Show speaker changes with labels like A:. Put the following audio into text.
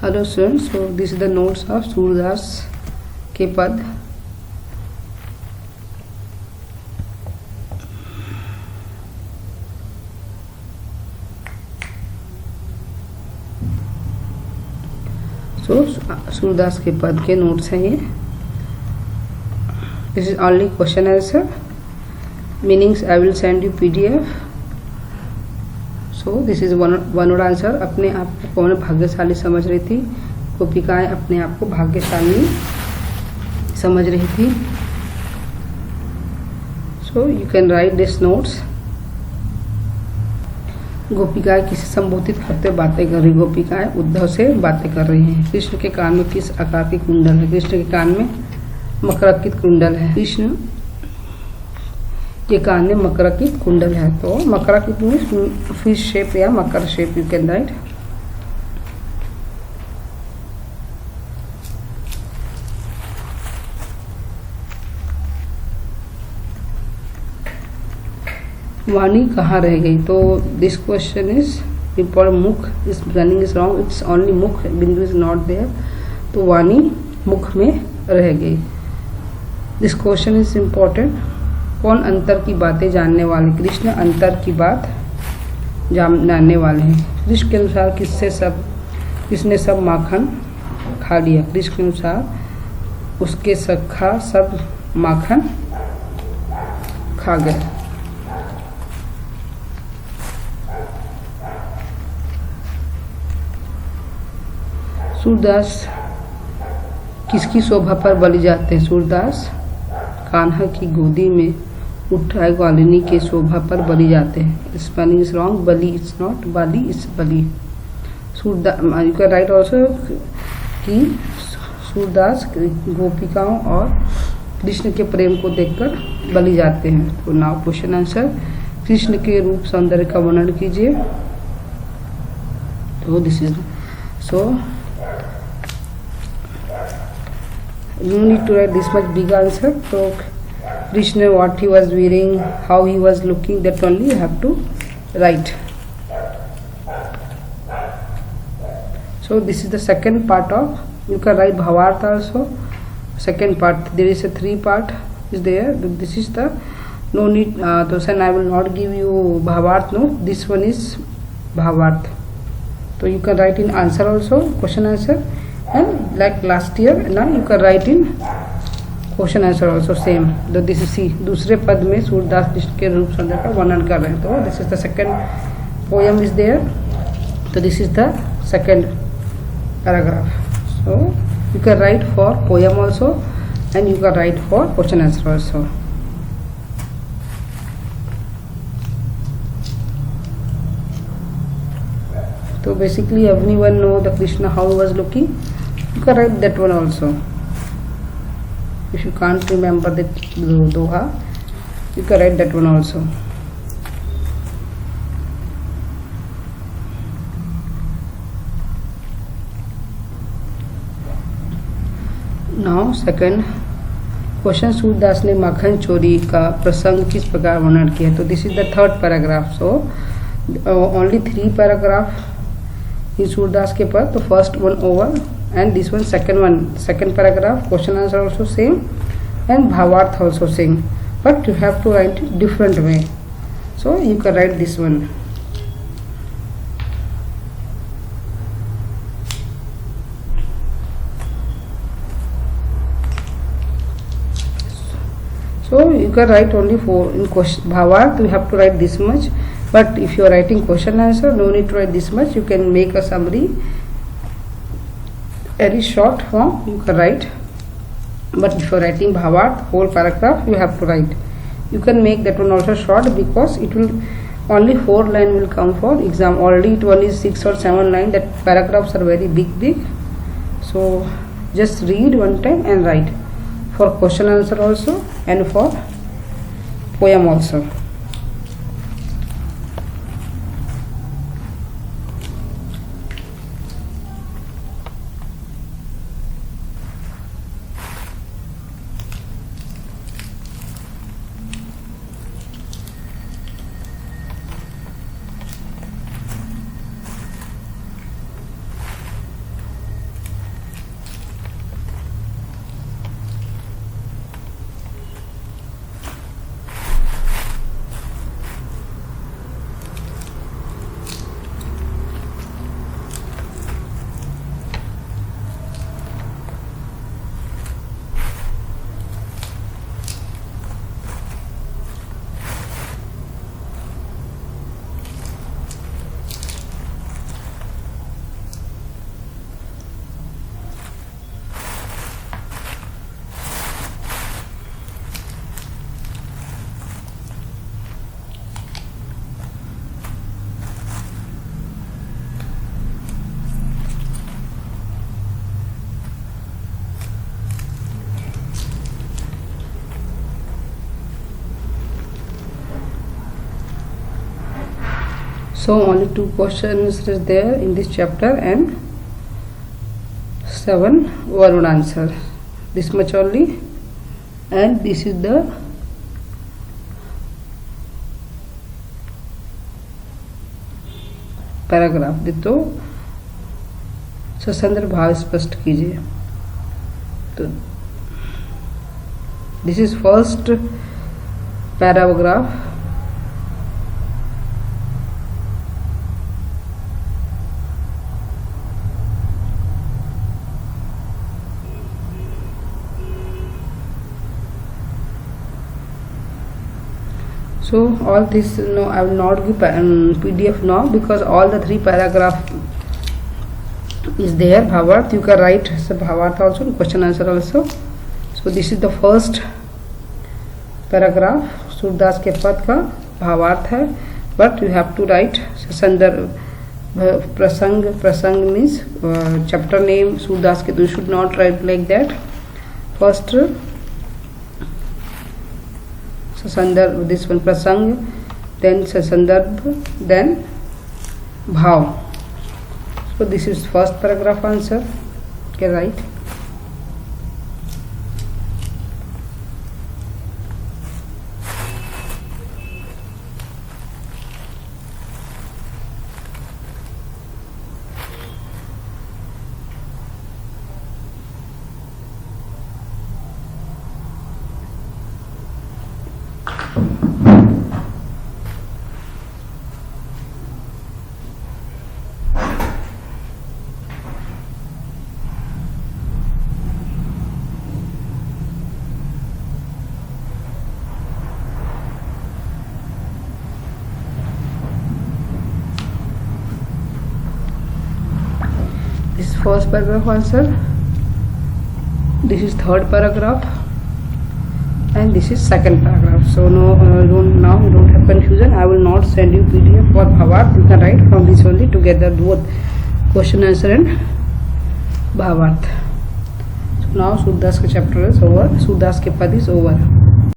A: Hello students, so this is the notes of Surdas के पद। सूरदास के पद के नोट्स हैं ये। This is only question answer, meanings I will send you PDF। So this is one word answer. अपने आप को कौन भाग्यशाली समझ रही थी? गोपिकाएं अपने आप को भाग्यशाली समझ रही थी। So you can write this notes. गोपिकाएं किसे संबोधित करते बातें कर रही? गोपिकाएं उद्धव से बातें कर रही हैं। कृष्ण के कान में किस आकार की कुंडल है? कृष्ण के कान में मकराकृत कुंडल है। कृष्ण के कान में मकराकृत कुंडल है। तो मकराकृत मीन्स फिश शेप या मकर शेप, यू कैन राइट। वाणी कहाँ रह गई? तो दिस क्वेश्चन इज इम्पोर्टेंट। मुख इस beginning is wrong, it's only मुख, बिंदु इज नॉट देयर। तो वाणी मुख में रह गई। This question is important. कौन अंतर की बातें जानने वाले? कृष्ण अंतर की बात जानने वाले हैं। कृष्ण के अनुसार किसने सब माखन खा लिया? कृष्ण के अनुसार उसके सखा सब माखन खा गए। सूरदास किसकी शोभा पर बलि जाते हैं? सूरदास कान्हा की गोदी में उठाए ग्वालिनी के शोभा पर बलि जाते हैं। Spelling is wrong, Bali is not, Bali is Bali. Surdas you can right also कि सूरदास गोपिकाओं और कृष्ण के प्रेम को देखकर बलि जाते हैं। तो नाउ क्वेश्चन आंसर। कृष्ण के रूप सौंदर्य का वर्णन कीजिए। तो this is so you need to write this much big answer. So Krishna, what he was wearing, how he was looking, that only you have to write. So this is the second part of, you can write Bhavarth also. Second part, there is a 3 part is there. This is the no need to send. I will not give you Bhavarth. No, this one is Bhavarth. So you can write in answer also, question answer. And like last year, now you can write in question answer also same. तो this सी दूसरे पद में सूरदास कृष्ण के रूप सौंदर्य का वर्णन कर रहे हैं। तो this is the second poem is there. तो this is the second paragraph. So you can write for poem also and you can write for question answer also. So basically everyone know the Krishna how he was looking. You can write that one also. If you can't remember the doha, you can write that one also. Now second question, Surdas ने माखन चोरी का प्रसंग किस प्रकार वर्णन किया? तो this is the third paragraph. So only 3 paragraph in Surdas के पद। तो first one over and this one second paragraph. Question answer also same and भावार्थ also same, but you have to write it different way. So you can write this one. So you can write only 4 in question Bhavarth. You have to write this much, but if you are writing question answer, no need to write this much. You can make a summary, very short form you can write. But if you are writing Bhavarth whole paragraph, you have to write. You can make that one also short because it will only 4 line will come for exam. Already it one is 6 or 7 line. That paragraphs are very big. So just read one time and write for question answer also and for poem also. So only 2 questions is there in this chapter and 7 one word answer. This much only, and this is the paragraph. तो ससंदर्भ भाव स्पष्ट कीजिए. तो this is first paragraph. So all this, no, I will not give PDF now because all the 3 paragraph is there. Bhavarth, you can write Bhavarth also, question answer also. So this is the first paragraph. Surdas के पद का भावार्थ है, but you have to write संदर्भ प्रसंग. प्रसंग means chapter name Surdas के. You should not write like that. First संदर्भ, this one prasang, then sandarbh, then bhav. So this is first paragraph answer. Okay, right. This is first paragraph answer. This is third paragraph, and this is second paragraph. So no, now you don't have confusion. I will not send you PDF for Bhavarth. You can write from this only together both question answer and Bhavarth. So now Surdas ka chapter is over. Surdas ke pad is over.